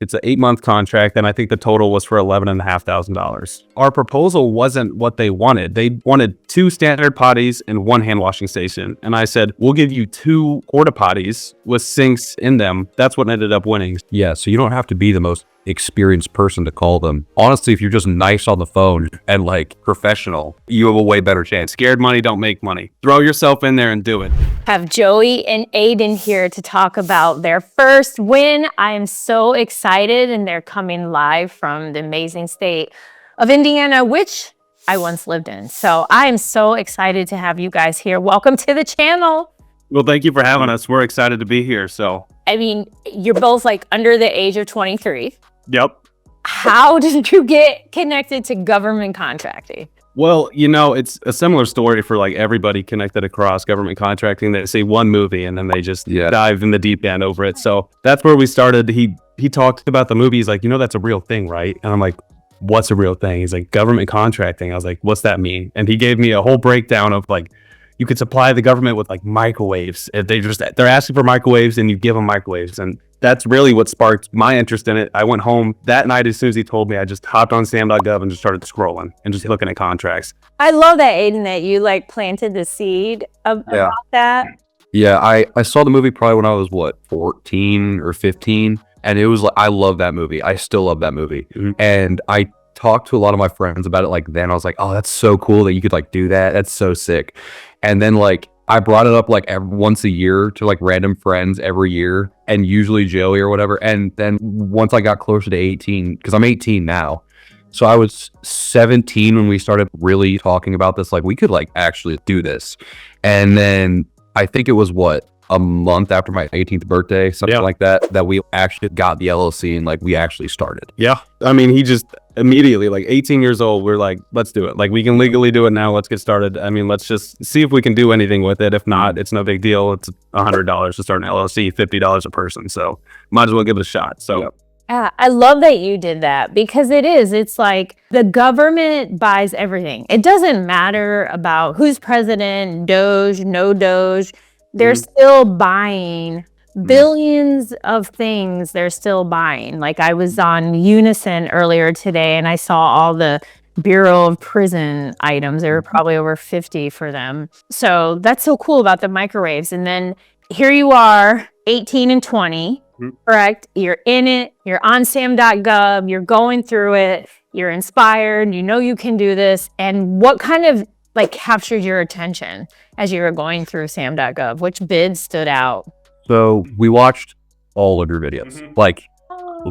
It's an 8-month contract, and I think the total was for $11,500. Our proposal wasn't what they wanted. They wanted 2 standard potties and 1 hand washing station. And I said, we'll give you 2 porta potties with sinks in them. That's what ended up winning. Yeah, so you don't have to be the most experienced person to call them. Honestly, if you're just nice on the phone and like professional, you have a way better chance. Scared money don't make money. Throw yourself in there and do it. Have Joey and Aiden here to talk about their first win. I am so excited, and they're coming live from the amazing state of Indiana, which I once lived in. So I am so excited to have you guys here. Welcome to the channel. Well, thank you for having us. We're excited to be here. So, I mean, you're both like under the age of 23. yep. How did you get connected to government contracting? Well, you know, it's a similar story for like everybody connected across government contracting. They see one movie and then they just dive in the deep end over it. So that's where we started. He talked about the movie. He's like, you know, that's a real thing, right? And I'm like, what's a real thing? He's like, government contracting. I was like, what's that mean? And he gave me a whole breakdown of like, you could supply the government with like microwaves. If they're asking for microwaves and you give them microwaves. And that's really what sparked my interest in it. I went home that night. As soon as he told me, I just hopped on Sam.Gov and just started scrolling and just looking at contracts. I love that, Aiden, that you like planted the seed about that. Yeah, I saw the movie probably when I was, 14 or 15. And it was like, I love that movie. I still love that movie. Mm-hmm. And I talked to a lot of my friends about it like then. I was like, oh, that's so cool that you could like do that. That's so sick. And then like I brought it up like once a year to like random friends every year, and usually Joey or whatever. And then once I got closer to 18, because I'm 18 now. So I was 17 when we started really talking about this, like we could like actually do this. And then I think it was a month after my 18th birthday, something like that we actually got the LLC and like we actually started. Yeah. I mean, he just immediately, like 18 years old, we're like, let's do it. Like we can legally do it now. Let's get started. I mean, let's just see if we can do anything with it. If not, it's no big deal. It's $100 to start an LLC, $50 a person. So might as well give it a shot. So yeah, I love that you did that, because it's like the government buys everything. It doesn't matter about who's president, Doge, no Doge. They're still buying billions of things. They're still buying. Like I was on Unison earlier today and I saw all the Bureau of Prison items. There were probably over 50 for them. So that's so cool about the microwaves. And then here you are, 18 and 20, correct? You're in it. You're on Sam.Gov. You're going through it. You're inspired. You know you can do this. And what kind of like captured your attention as you were going through Sam.Gov? Which bids stood out? So we watched all of your videos, like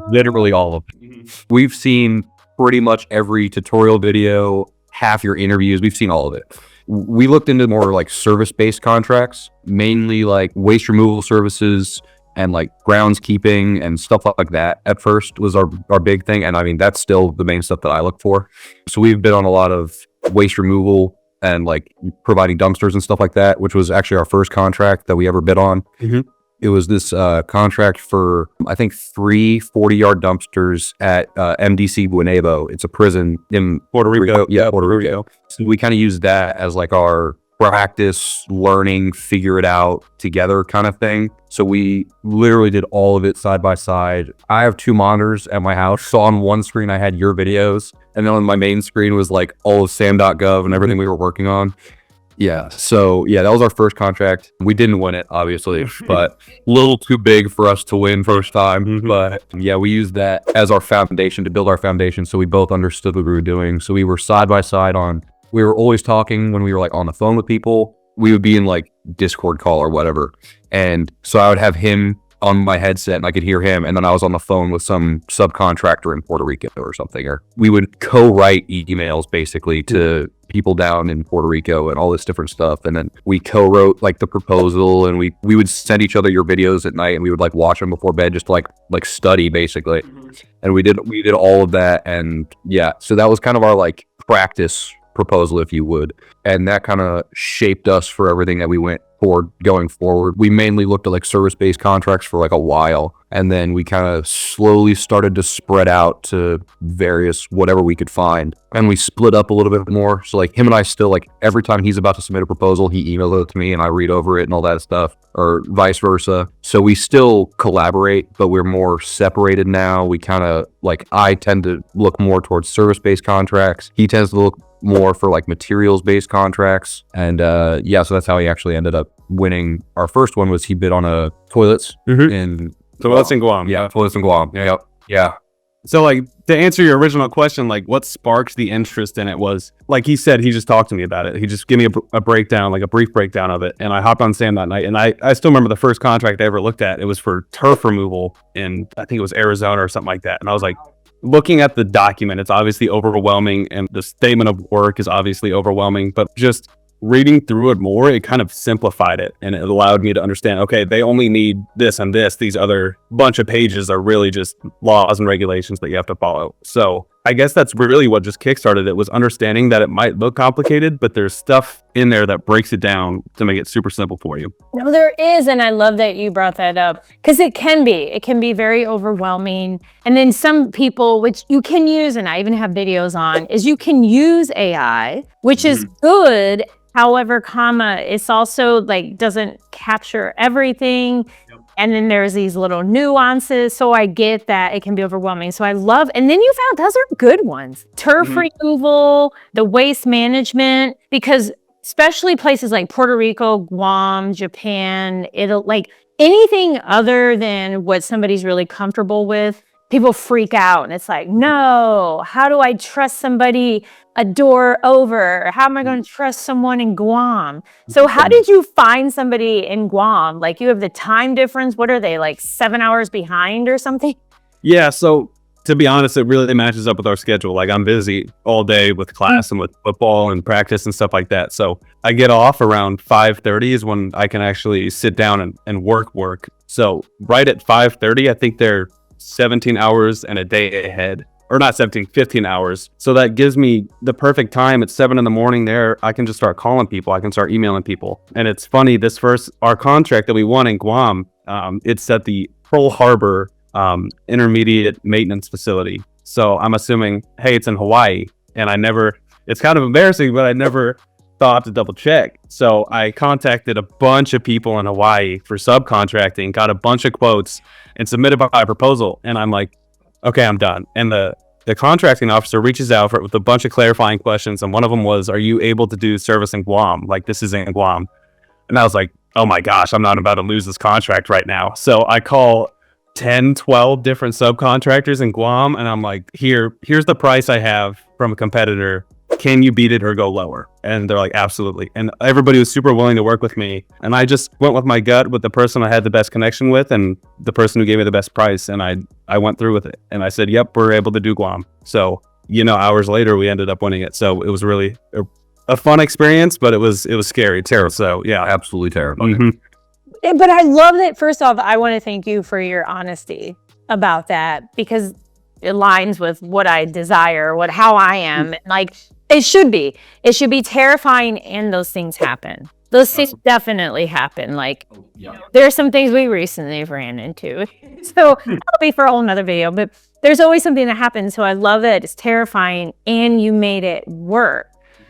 literally all of them. We've seen pretty much every tutorial video, half your interviews. We've seen all of it. We looked into more like service-based contracts, mainly like waste removal services and like groundskeeping and stuff like that. At first was our big thing. And I mean, that's still the main stuff that I look for. So we've been on a lot of waste removal and like providing dumpsters and stuff like that, which was actually our first contract that we ever bid on. It was this contract for, I think, 3 40-yard dumpsters at MDC Guanabo. It's a prison in Puerto Rico. Yeah, Puerto Rico. So we kind of used that as like our practice, learning, figure it out together kind of thing. So we literally did all of it side by side. I have 2 monitors at my house. So on one screen, I had your videos. And then on my main screen was like all of Sam.Gov and everything we were working on. Yeah. So yeah, that was our first contract. We didn't win it, obviously, but a little too big for us to win first time. But yeah, we used that as our foundation to build our foundation. So we both understood what we were doing. So we were side by side we were always talking when we were like on the phone with people. We would be in like Discord call or whatever. And so I would have him on my headset and I could hear him. And then I was on the phone with some subcontractor in Puerto Rico or something, or we would co-write emails basically to people down in Puerto Rico and all this different stuff. And then we co-wrote like the proposal, and we would send each other your videos at night and we would like watch them before bed just to like study basically. And we did all of that. And yeah, so that was kind of our like practice proposal, if you would. And that kind of shaped us for everything that we went for going forward. We mainly looked at like service-based contracts for like a while. And then we kind of slowly started to spread out to various whatever we could find. And we split up a little bit more. So like him and I still, like every time he's about to submit a proposal, he emails it to me and I read over it and all that stuff, or vice versa. So we still collaborate, but we're more separated now. We kind of like, I tend to look more towards service-based contracts. He tends to look more for like materials-based contracts. And yeah, so that's how he actually ended up winning. Our first one was he bid on a toilets in Toilets in Guam. Yeah, toilets in Guam. Yeah. So like to answer your original question, like what sparked the interest in it was, like he said, he just talked to me about it. He just gave me a breakdown, like a brief breakdown of it. And I hopped on Sam that night. And I still remember the first contract I ever looked at. It was for turf removal in, I think it was Arizona or something like that. And I was like, looking at the document, it's obviously overwhelming. And the statement of work is obviously overwhelming, but just reading through it more, it kind of simplified it, and it allowed me to understand, okay, they only need this and this. These other bunch of pages are really just laws and regulations that you have to follow. So I guess that's really what just kickstarted it, was understanding that it might look complicated, but there's stuff in there that breaks it down to make it super simple for you. No, there is. And I love that you brought that up, because it can be very overwhelming. And then some people, which you can use, and I even have videos on, is you can use AI, which is good. However, it's also like doesn't capture everything. Yep. And then there's these little nuances. So I get that it can be overwhelming. So I love, and then you found those are good ones. Turf removal, the waste management, because especially places like Puerto Rico, Guam, Japan, it'll like anything other than what somebody's really comfortable with, people freak out. And it's like, no, how do I trust somebody a door over? How am I going to trust someone in Guam? So how did you find somebody in Guam? Like, you have the time difference. What are they, like 7 hours behind or something? Yeah, so to be honest, it really matches up with our schedule. Like, I'm busy all day with class and with football and practice and stuff like that. So I get off around 5:30 is when I can actually sit down and work. So right at 5:30, I think they're 17 hours and a day ahead. Or not 17, 15 hours. So that gives me the perfect time at 7 in the morning there. I can just start calling people. I can start emailing people. And it's funny, our contract that we won in Guam, it's at the Pearl Harbor Intermediate Maintenance Facility. So I'm assuming, hey, it's in Hawaii. And it's kind of embarrassing, but I never thought to double check. So I contacted a bunch of people in Hawaii for subcontracting, got a bunch of quotes, and submitted my proposal. And I'm like, okay, I'm done. And the contracting officer reaches out with a bunch of clarifying questions. And one of them was, are you able to do service in Guam? Like, this is in Guam. And I was like, oh my gosh, I'm not about to lose this contract right now. So I call 10, 12 different subcontractors in Guam. And I'm like, here's the price I have from a competitor. Can you beat it or go lower? And they're like, absolutely. And everybody was super willing to work with me. And I just went with my gut with the person I had the best connection with and the person who gave me the best price. And I went through with it. And I said, yep, we're able to do Guam. So, hours later, we ended up winning it. So it was really a fun experience, but it was scary. Terrible. So yeah, absolutely terrible. But I love that. First off, I want to thank you for your honesty about that, because it aligns with what I desire, how I am. Like, it should be terrifying, and those things happen. Those things definitely happen. Like, there are some things we recently ran into. So that'll be for a whole nother video, but there's always something that happens. So I love that it's terrifying and you made it work.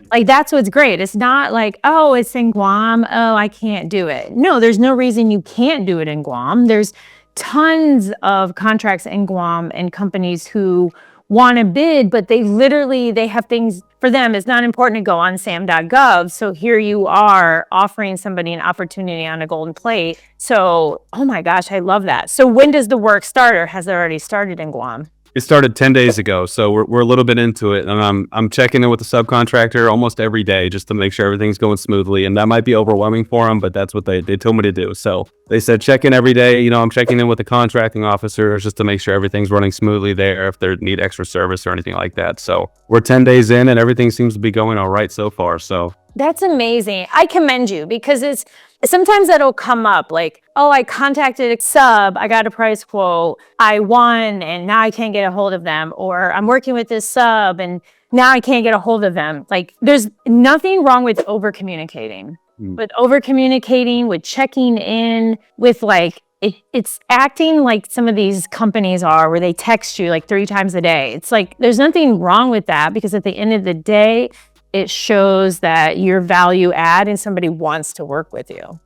Like, that's what's great. It's not like, oh, it's in Guam. Oh, I can't do it. No, there's no reason you can't do it in Guam. There's tons of contracts in Guam and companies who want to bid, but they have things for them. It's not important to go on Sam.Gov. So here you are offering somebody an opportunity on a golden plate. So, oh my gosh, I love that. So when does the work start, or has it already started in Guam? It started 10 days ago, so we're a little bit into it, and I'm checking in with the subcontractor almost every day just to make sure everything's going smoothly. And that might be overwhelming for them, but that's what they told me to do. So they said check in every day. I'm checking in with the contracting officer just to make sure everything's running smoothly there, if they need extra service or anything like that. So we're 10 days in, and everything seems to be going all right so far. So that's amazing. I commend you, because sometimes that'll come up like, oh, I contacted a sub, I got a price quote, I won, and now I can't get a hold of them. Or I'm working with this sub and now I can't get a hold of them. Like, there's nothing wrong with over communicating. With over communicating, with checking in, with like it's acting like some of these companies are, where they text you like 3 times a day. It's like, there's nothing wrong with that, because at the end of the day, it shows that you're value add and somebody wants to work with you.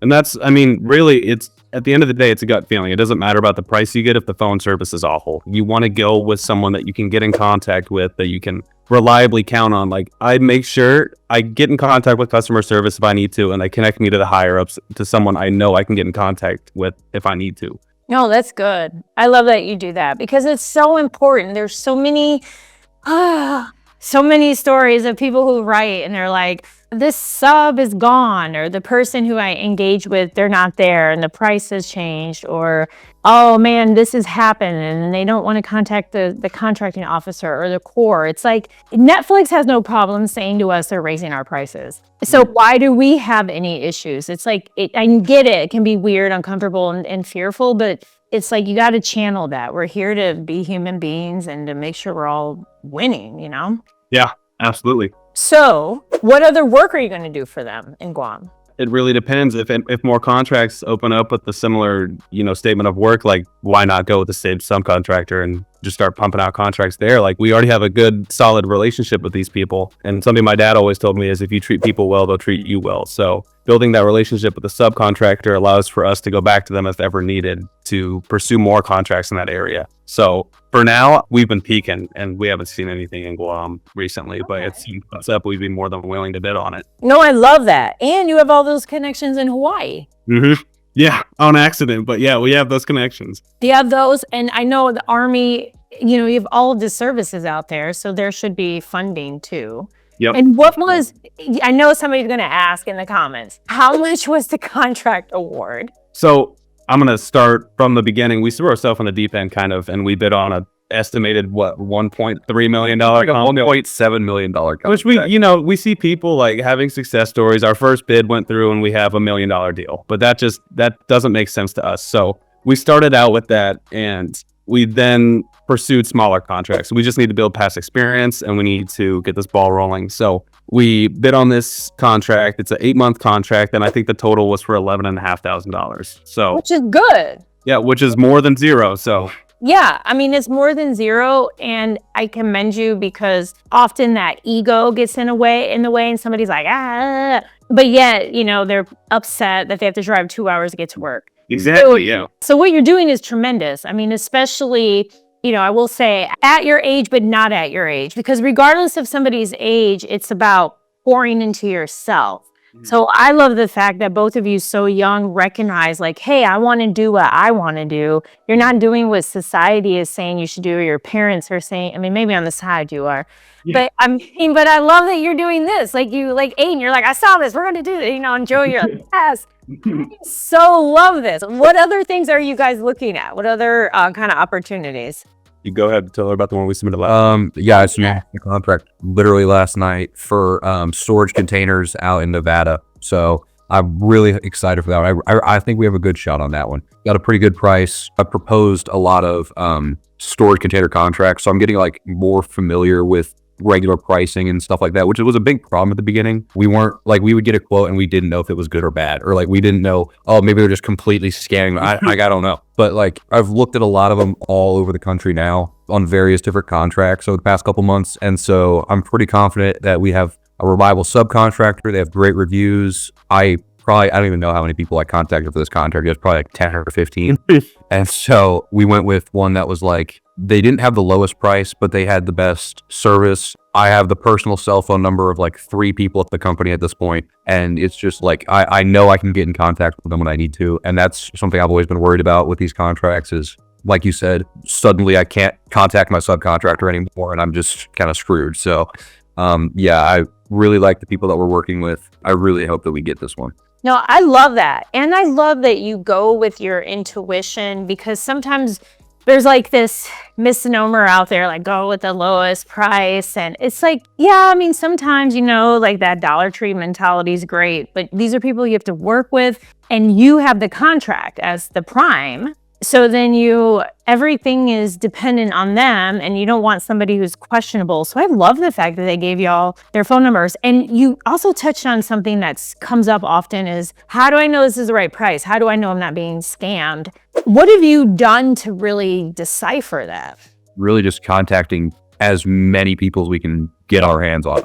And that's, I mean, really, it's at the end of the day, it's a gut feeling. It doesn't matter about the price you get if the phone service is awful. You want to go with someone that you can get in contact with, that you can reliably count on. Like, I make sure I get in contact with customer service if I need to, and they connect me to the higher ups, to someone I know I can get in contact with if I need to. No, that's good. I love that you do that, because it's so important. There's so many stories of people who write and they're like, this sub is gone, or the person who I engage with, they're not there and the price has changed, or, oh man, this has happened, and they don't want to contact the contracting officer or the core. It's like, Netflix has no problem saying to us they're raising our prices. So why do we have any issues? It's like, I get it. It can be weird, uncomfortable, and fearful, but it's like, you got to channel that. We're here to be human beings and to make sure we're all winning, you know? Yeah, absolutely. So what other work are you going to do for them in Guam? It really depends. If more contracts open up with the similar, statement of work, like, why not go with the same subcontractor and just start pumping out contracts there? Like, we already have a good, solid relationship with these people. And something my dad always told me is, if you treat people well, they'll treat you well. So building that relationship with the subcontractor allows for us to go back to them if ever needed to pursue more contracts in that area. So for now, we've been peaking, and we haven't seen anything in Guam recently, but it seems what's up. We'd be more than willing to bid on it. No, I love that. And you have all those connections in Hawaii. Mm-hmm. Yeah, on accident. But yeah, we have those connections. You have those. And I know the Army, you have all of the services out there, so there should be funding too. Yep. And I know somebody's going to ask in the comments, how much was the contract award? So I'm going to start from the beginning. We threw ourselves in the deep end and we bid on a estimated $1.3 million, $1.7 million contract. which we see people like having success stories. Our first bid went through and we have $1 million deal, but that doesn't make sense to us. So we started out with that, and we then pursued smaller contracts. We just need to build past experience, and we need to get this ball rolling. So we bid on this contract. It's an 8-month contract, and I think the total was for $11,500. So, which is good. Yeah, which is more than zero. So yeah, I mean, it's more than zero, and I commend you, because often that ego gets in the way, and somebody's like, but yet, they're upset that they have to drive 2 hours to get to work. Exactly, yeah. So what you're doing is tremendous. I mean, especially, I will say at your age, but not at your age, because regardless of somebody's age, it's about pouring into yourself. So I love the fact that both of you so young recognize, like, hey, I want to do what I want to do. You're not doing what society is saying you should do, or your parents are saying. I mean, maybe on the side you are. Yeah. But I love that you're doing this. Like Aiden, you're like, I saw this, we're going to do it. And Joey, you're like, yes. So love this. What other things are you guys looking at? What other kind of opportunities? You go ahead and tell her about the one we submitted last. I submitted the contract literally last night for storage containers out in Nevada. So I'm really excited for that. I think we have a good shot on that one. Got a pretty good price. I proposed a lot of storage container contracts, so I'm getting like more familiar with regular pricing and stuff like that, which was a big problem at the beginning. We weren't like, we would get a quote and we didn't know if it was good or bad, or like we didn't know, oh, maybe they're just completely scamming. I don't know. But like, I've looked at a lot of them all over the country now on various different contracts over the past couple months, and so I'm pretty confident that we have a reliable subcontractor. They have great reviews. I don't even know how many people I contacted for this contract. It was probably like 10 or 15. And so we went with one that was like, they didn't have the lowest price, but they had the best service. I have the personal cell phone number of like 3 people at the company at this point. And it's just like, I know I can get in contact with them when I need to. And that's something I've always been worried about with these contracts is, like you said, suddenly I can't contact my subcontractor anymore and I'm just kind of screwed. So I really like the people that we're working with. I really hope that we get this one. No, I love that. And I love that you go with your intuition, because sometimes there's like this misnomer out there, like go with the lowest price. And it's like, yeah, I mean, sometimes, like that Dollar Tree mentality is great, but these are people you have to work with, and you have the contract as the prime. So then everything is dependent on them, and you don't want somebody who's questionable. So I love the fact that they gave y'all their phone numbers. And you also touched on something that comes up often is, how do I know this is the right price? How do I know I'm not being scammed? What have you done to really decipher that? Really just contacting as many people as we can get our hands on.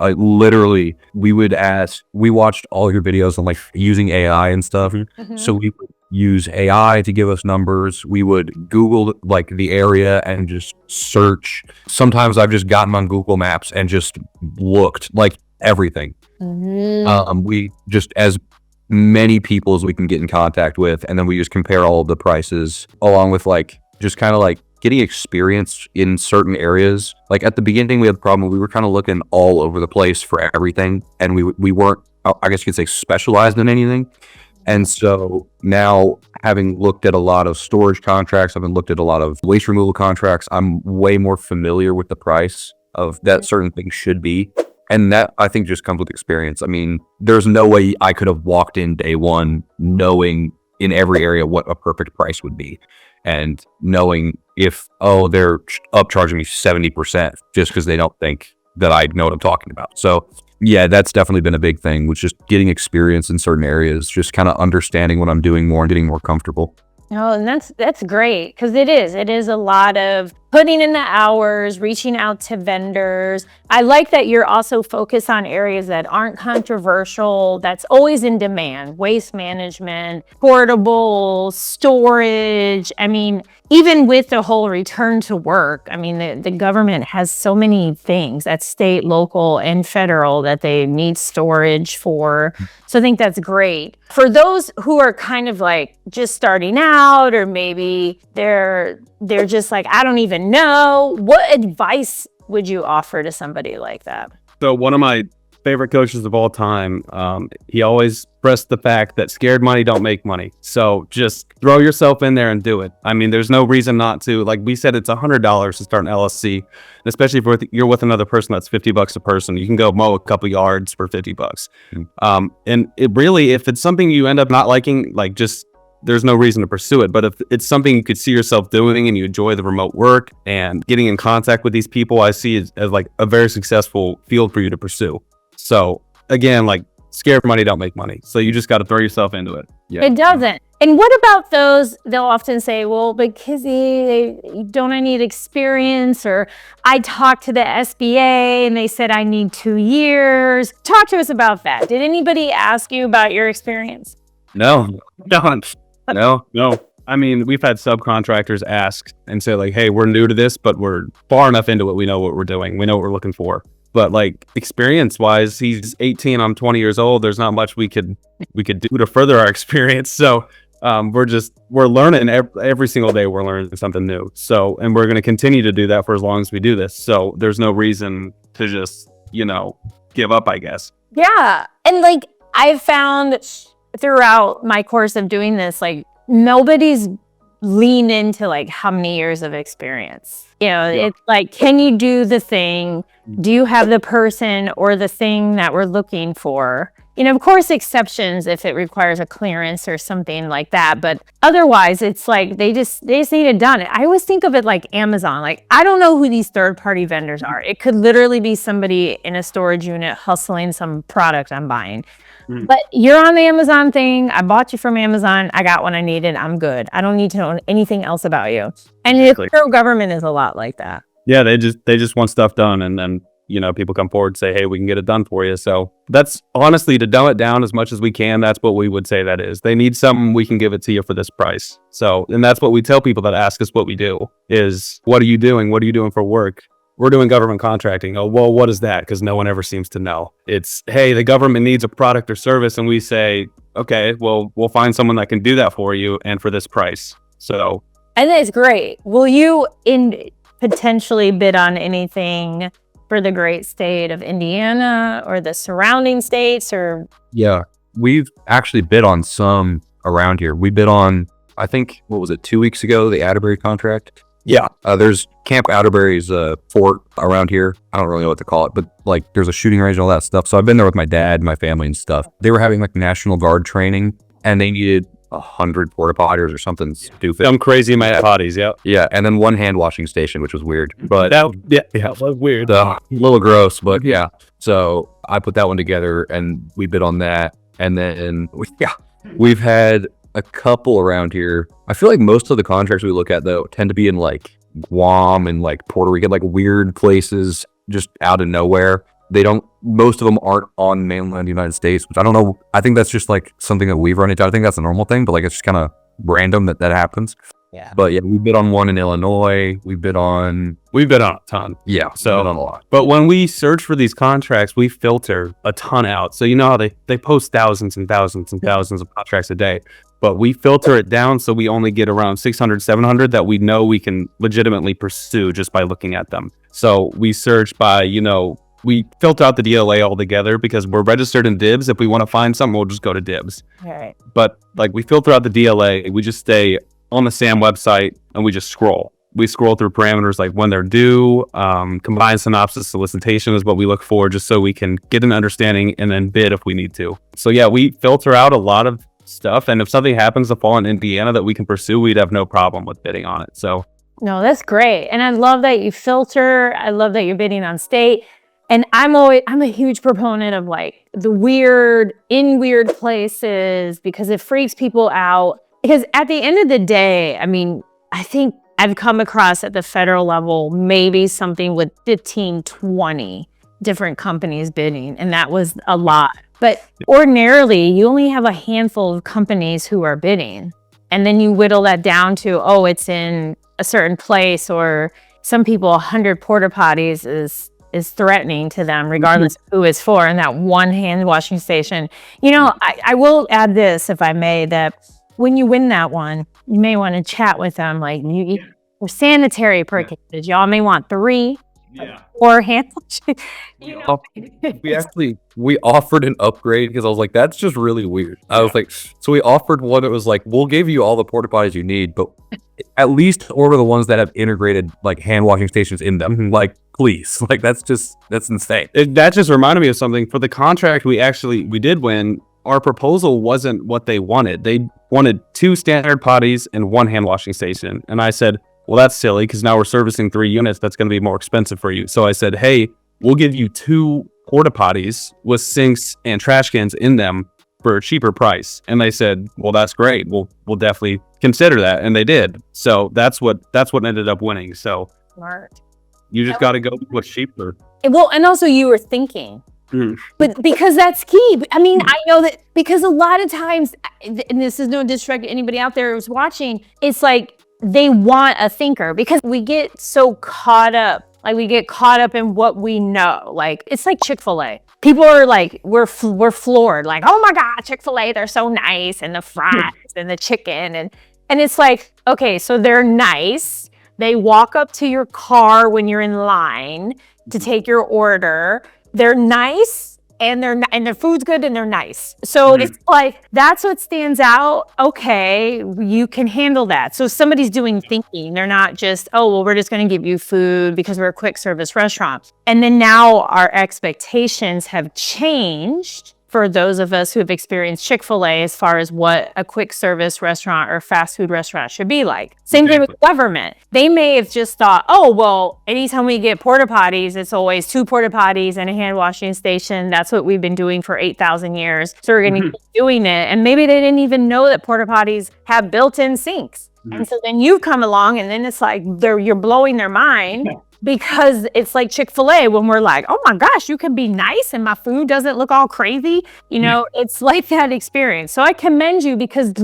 We watched all your videos on like using AI and stuff. So we would use AI to give us numbers. We would Google like the area and just search. Sometimes I've just gotten on Google Maps and just looked like everything. We just as many people as we can get in contact with, and then we just compare all of the prices along with like just kind of like getting experience in certain areas. Like at the beginning, we had the problem. We were kind of looking all over the place for everything, and we weren't, I guess you could say, specialized in anything. And so now, having looked at a lot of storage contracts, I've looked at a lot of waste removal contracts, I'm way more familiar with the price of that certain things should be. And that, I think, just comes with experience. I mean, there's no way I could have walked in day one knowing in every area what a perfect price would be, and knowing if, they're upcharging me 70% just because they don't think that I know what I'm talking about. So yeah, that's definitely been a big thing, which is just getting experience in certain areas, just kind of understanding what I'm doing more and getting more comfortable. Oh, and that's great, because it is a lot of putting in the hours, reaching out to vendors. I like that you're also focused on areas that aren't controversial, that's always in demand: waste management, portable storage. I mean, even with the whole return to work, I mean, the government has so many things at state, local, and federal that they need storage for. So I think that's great. For those who are kind of like just starting out, or maybe they're just like, I don't even know, what advice would you offer to somebody like that? So one of my favorite coaches of all time, he always pressed the fact that scared money don't make money. So just throw yourself in there and do it. I mean, there's no reason not to. Like we said, it's $100 to start an LLC, especially if you're with another person. That's $50 a person. You can go mow a couple yards for $50. And it really, if it's something you end up not liking, like just, there's no reason to pursue it. But if it's something you could see yourself doing and you enjoy the remote work and getting in contact with these people, I see it as like a very successful field for you to pursue. So again, like, scared money don't make money. So you just got to throw yourself into it. Yeah. It doesn't. And what about those? They'll often say, well, but Kizzy, don't I need experience? Or I talked to the SBA and they said I need 2 years. Talk to us about that. Did anybody ask you about your experience? No. I mean, we've had subcontractors ask and say like, hey, we're new to this, but we're far enough into it. We know what we're doing. We know what we're looking for. But like experience wise, he's 18, I'm 20 years old. There's not much we could do to further our experience. So we're learning every single day. We're learning something new. So, and we're going to continue to do that for as long as we do this. So there's no reason to just, give up, I guess. Yeah. And like, I've found throughout my course of doing this, like nobody's leaned into like how many years of experience. It's like, can you do the thing? Do you have the person or the thing that we're looking for? Of course, exceptions if it requires a clearance or something like that. But otherwise, it's like they just need it done. I always think of it like Amazon. Like, I don't know who these third-party vendors are. It could literally be somebody in a storage unit hustling some product I'm buying. But you're on the Amazon thing. I bought you from Amazon. I got what I needed. I'm good. I don't need to know anything else about you. And the federal government is a lot like that. Yeah, they just want stuff done, and then people come forward and say, hey, we can get it done for you. So that's honestly, to dumb it down as much as we can, that's what we would say that is. They need something, we can give it to you for this price. So, and that's what we tell people that ask us what we do is, what are you doing? What are you doing for work? We're doing government contracting. Oh, well, what is that? Because no one ever seems to know. It's, hey, the government needs a product or service. And we say, okay, well, we'll find someone that can do that for you and for this price. So. And that's great. Will you potentially bid on anything for the great state of Indiana or the surrounding states? Or yeah, we've actually bid on some around here. We bid on, I think, 2 weeks ago, the Atterbury contract. Yeah, there's Camp Atterbury's fort around here. I don't really know what to call it, but like there's a shooting range and all that stuff. So I've been there with my dad, my family and stuff. They were having like National Guard training, and they needed 100 porta potties or something stupid. Some crazy amount of potties, yeah. Yeah, and then one hand washing station, which was weird, but That was weird. a little gross, but yeah. So I put that one together and we bid on that. And then, we've had a couple around here. I feel like most of the contracts we look at, though, tend to be in like Guam and like Puerto Rico, like weird places just out of nowhere. Most of them aren't on mainland United States, which I don't know. I think that's just like something that we've run into. I think that's a normal thing, but like it's just kind of random that happens. Yeah. But yeah, we bid on one in Illinois. We've bid on a ton. Yeah, So, we've bid on a lot. But when we search for these contracts, we filter a ton out. So you know how they post thousands and thousands and thousands of contracts a day, but we filter it down so we only get around 600, 700 that we know we can legitimately pursue just by looking at them. So we search by, we filter out the DLA altogether because we're registered in DIBS. If we want to find something, we'll just go to DIBS. All right. But like we filter out the DLA, we just stay on the SAM website and we just scroll. We scroll through parameters like when they're due, combined synopsis solicitation is what we look for just so we can get an understanding and then bid if we need to. So yeah, we filter out a lot of stuff. And if something happens to fall in Indiana that we can pursue, we'd have no problem with bidding on it. So no, that's great. And I love that you filter. I love that you're bidding on state. And I'm a huge proponent of like the weird places because it freaks people out. Because at the end of the day, I mean, I think I've come across at the federal level, maybe something with 15, 20 different companies bidding. And that was a lot. But ordinarily, you only have a handful of companies who are bidding. And then you whittle that down to, oh, it's in a certain place, or some people, 100 porta potties is threatening to them, regardless of who it's for, and that one hand washing station. I will add this, if I may, that when you win that one, you may want to chat with them, like for sanitary purposes, y'all may want 3 or hand washing. We offered an upgrade because I was like, that's just really weird. I was like, so we offered one that was like, we'll give you all the porta potties you need, but at least order the ones that have integrated like hand washing stations in them. Like, please, like that's insane. That just reminded me of something. For the contract we did win, our proposal wasn't what they wanted. They wanted 2 standard potties and 1 hand washing station. And I said, well, that's silly because now we're servicing 3 units. That's going to be more expensive for you. So I said, hey, we'll give you 2 porta potties with sinks and trash cans in them for a cheaper price. And they said, well, that's great. We'll definitely consider that. And they did. So that's what ended up winning. So smart. You just got to go with what's cheaper. Well, and also you were thinking. But because that's key. I mean, I know that because a lot of times, and this is no disrespect to anybody out there who's watching, it's like they want a thinker because we get so caught up. Like we get caught up in what we know. Like it's like Chick-fil-A. People are like, we're floored. Like, oh my God, Chick-fil-A, they're so nice, and the fries and the chicken, and it's like, okay, so they're nice. They walk up to your car when you're in line to take your order. They're nice, and their food's good, and they're nice. So it's like, that's what stands out. Okay, you can handle that. So somebody's doing thinking. They're not just, oh, well, we're just going to give you food because we're a quick service restaurant. And then now our expectations have changed for those of us who have experienced Chick-fil-A as far as what a quick service restaurant or fast food restaurant should be like. Same thing with government. They may have just thought, oh, well, anytime we get porta potties, it's always 2 porta potties and a hand washing station. That's what we've been doing for 8,000 years. So we're going to keep doing it. And maybe they didn't even know that porta potties have built-in sinks. And so then you come along and then it's like you're blowing their mind. Because it's like Chick-fil-A when we're like, oh my gosh, you can be nice and my food doesn't look all crazy. It's like that experience. So I commend you because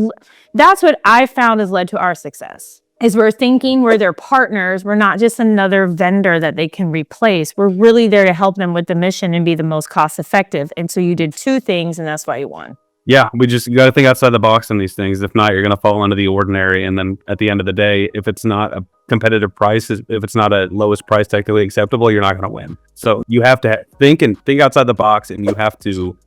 that's what I found has led to our success. Is we're thinking we're their partners. We're not just another vendor that they can replace. We're really there to help them with the mission and be the most cost effective. And so you did 2 things and that's why you won. Yeah, you got to think outside the box on these things. If not, you're going to fall into the ordinary. And then at the end of the day, if it's not a competitive price, if it's not a lowest price technically acceptable, you're not going to win. So you have to think outside the box, and you have to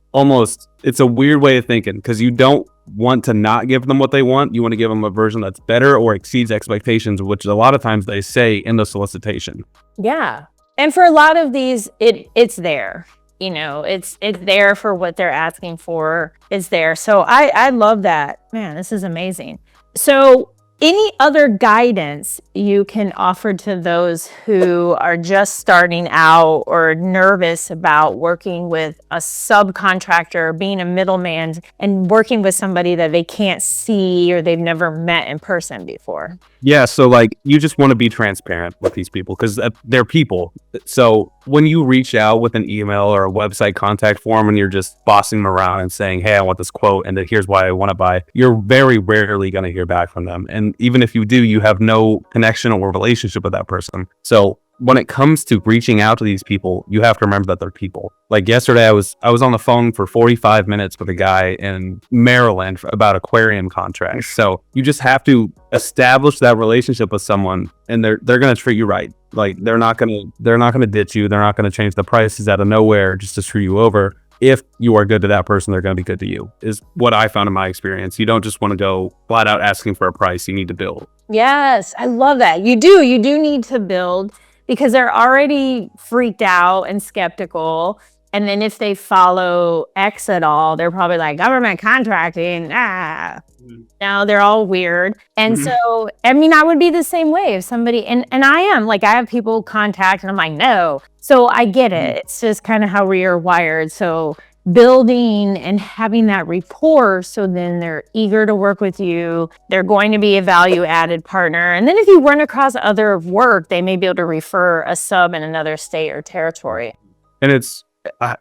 it's a weird way of thinking because you don't want to not give them what they want. You want to give them a version that's better or exceeds expectations, which a lot of times they say in the solicitation. Yeah. And for a lot of these, it's there. You know, it's there for what they're asking for. Is there. So I love that. Man, this is amazing. So any other guidance you can offer to those who are just starting out or nervous about working with a subcontractor, being a middleman, and working with somebody that they can't see or they've never met in person before? Yeah, so like you just want to be transparent with these people because they're people. So when you reach out with an email or a website contact form and you're just bossing them around and saying, hey, I want this quote and here's why I want to buy, you're very rarely going to hear back from them. And even if you do, you have no connection or relationship with that person. So when it comes to reaching out to these people, you have to remember that they're people. Like yesterday, I was on the phone for 45 minutes with a guy in Maryland about aquarium contracts. So you just have to establish that relationship with someone, and they're going to treat you right. Like they're not going to ditch you. They're not going to change the prices out of nowhere just to screw you over. If you are good to that person, they're going to be good to you, is what I found in my experience. You don't just want to go flat out asking for a price. You need to build. Yes, I love that. You do need to build, because they're already freaked out and skeptical. And then if they follow X at all, they're probably like, government contracting, Now they're all weird. And so, I mean, I would be the same way if somebody, and I am, like, I have people contact and I'm like, no. So I get it. It's just kind of how we are wired. So building and having that rapport, so then they're eager to work with you. They're going to be a value added partner. And then if you run across other work, they may be able to refer a sub in another state or territory. And it's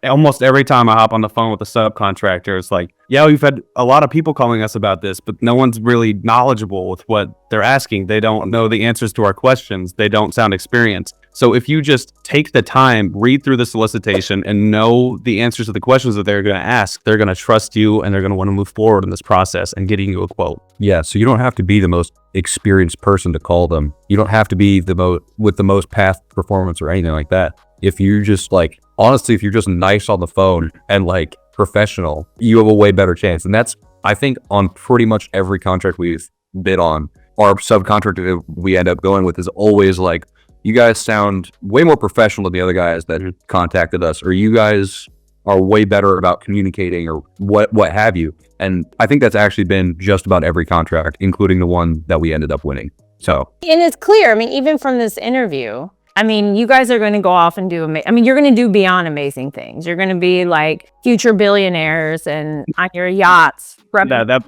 almost every time I hop on the phone with a subcontractor, it's like, yeah, we've had a lot of people calling us about this, but no one's really knowledgeable with what they're asking. They don't know the answers to our questions. They don't sound experienced. So if you just take the time, read through the solicitation, and know the answers to the questions that they're going to ask, they're going to trust you and they're going to want to move forward in this process and getting you a quote. Yeah, so you don't have to be the most experienced person to call them. You don't have to be with the most past performance or anything like that. If you just like, honestly, if you're just nice on the phone and like professional, you have a way better chance. And that's, I think, on pretty much every contract we've bid on, our subcontractor we end up going with is always like, you guys sound way more professional than the other guys that contacted us, or you guys are way better about communicating, or what have you. And I think that's actually been just about every contract, including the one that we ended up winning. So, and it's clear, I mean, even from this interview, I mean, you guys are going to go off and you're going to do beyond amazing things. You're going to be like future billionaires and on your yachts. That'd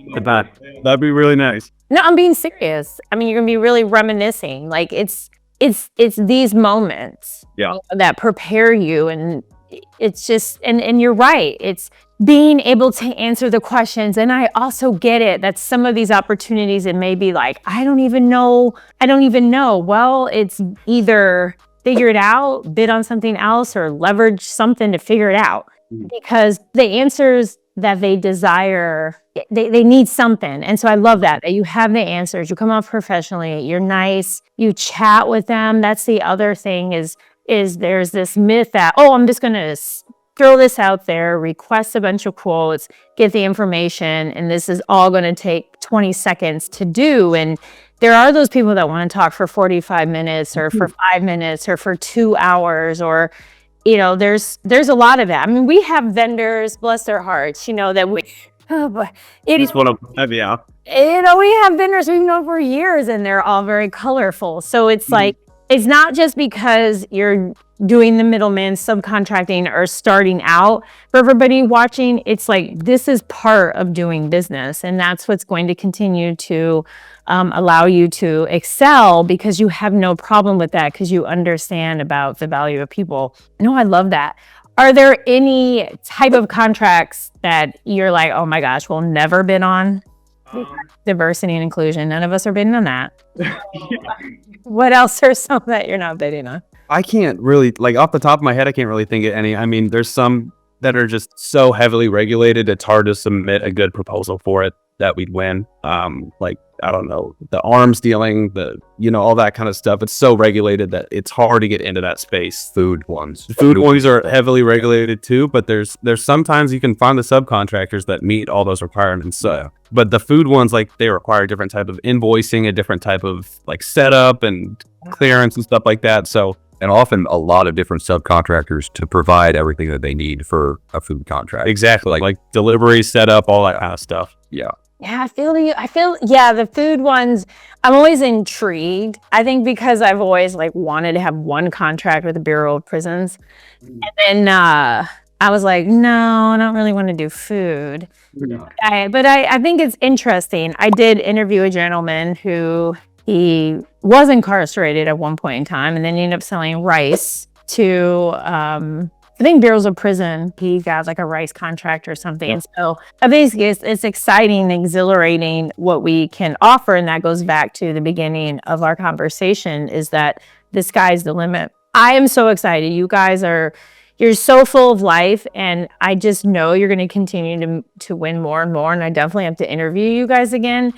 be really nice. No, I'm being serious. I mean, you're going to be really reminiscing. Like it's these moments that prepare you. And it's just, and you're right. It's being able to answer the questions. And I also get it that some of these opportunities, it may be like, I don't even know. Well, it's either figure it out, bid on something else, or leverage something to figure it out. Because the answers that they desire, they need something. And so I love that you have the answers. You come off professionally, you're nice, you chat with them. That's the other thing is there's this myth that, I'm just going to throw this out there, request a bunch of quotes, get the information, and this is all going to take 20 seconds to do. And there are those people that want to talk for 45 minutes or for 5 minutes or for 2 hours, or, there's a lot of that. I mean, we have vendors, bless their hearts, that we, yeah. We have vendors we've known for years and they're all very colorful. So it's like, it's not just because you're doing the middleman subcontracting or starting out. For everybody watching, it's like, this is part of doing business. And that's what's going to continue to allow you to excel, because you have no problem with that, because you understand about the value of people. No, I love that. Are there any type of contracts that you're like, oh my gosh, we'll never bid on? Diversity and inclusion. None of us are bidding on that. What else are some that you're not bidding on? I can't really, like, off the top of my head, I can't really think of any. I mean, there's some that are just so heavily regulated, it's hard to submit a good proposal for it that we'd win. Like, I don't know, the arms dealing, all that kind of stuff. It's so regulated that it's hard to get into that space. Food ones are heavily regulated too, but there's sometimes you can find the subcontractors that meet all those requirements. But the food ones, like, they require a different type of invoicing, a different type of like setup and clearance and stuff like that. So and often a lot of different subcontractors to provide everything that they need for a food contract. Exactly. Like delivery, setup, all that kind of stuff. Yeah. Yeah, I feel you. Yeah, the food ones, I'm always intrigued. I think because I've always like wanted to have one contract with the Bureau of Prisons. And then I was like, no, I don't really want to do food. But I think it's interesting. I did interview a gentleman who he was incarcerated at one point in time, and then he ended up selling rice to I think Bureaus of Prison. He got like a rice contract or something. And so basically it's exciting, exhilarating what we can offer. And that goes back to the beginning of our conversation, is that the sky's the limit. I am so excited. You guys you're so full of life, and I just know you're going to continue to win more and more. And I definitely have to interview you guys again.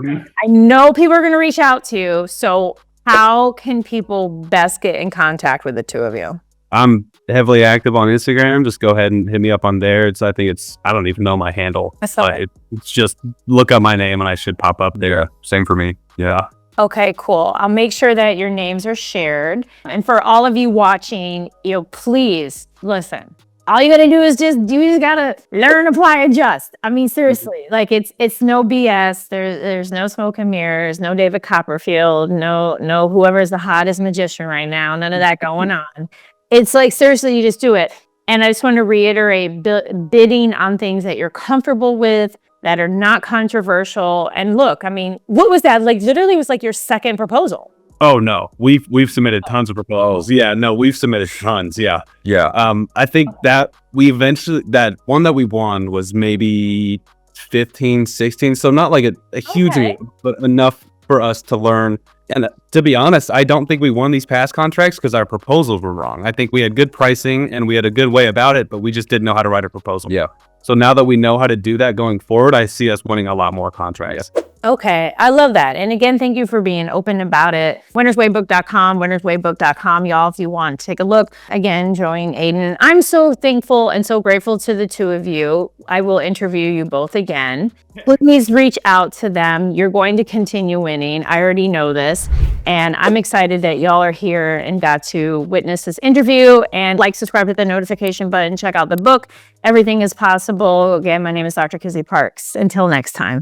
I know people are going to reach out to you. So how can people best get in contact with the two of you? I'm heavily active on Instagram. Just go ahead and hit me up on there. I don't even know my handle. It's just look up my name and I should pop up there. Same for me. Yeah. Okay, cool. I'll make sure that your names are shared. And for all of you watching, please listen. All you gotta do is you just gotta learn, apply, adjust. I mean, seriously, like it's no BS. There's no smoke and mirrors, no David Copperfield, no whoever's the hottest magician right now. None of that going on. It's like, seriously, you just do it. And I just want to reiterate, bidding on things that you're comfortable with, that are not controversial. And look, I mean, what was that? Like, literally, it was like your second proposal. Oh no, we've submitted tons of proposals. Yeah, no, we've submitted tons. Yeah. I think that that one that we won was maybe 15, 16. So not like a huge, but enough for us to learn. And to be honest, I don't think we won these past contracts because our proposals were wrong. I think we had good pricing and we had a good way about it, but we just didn't know how to write a proposal. Yeah. So now that we know how to do that going forward, I see us winning a lot more contracts. Okay, I love that. And again, thank you for being open about it. winnerswaybook.com, y'all, if you want to take a look. Again, join Aiden. I'm so thankful and so grateful to the two of you. I will interview you both again. Please reach out to them. You're going to continue winning. I already know this. And I'm excited that y'all are here and got to witness this interview. And subscribe to the notification button. Check out the book. Everything is possible. Again, my name is Dr. Kizzy Parks. Until next time.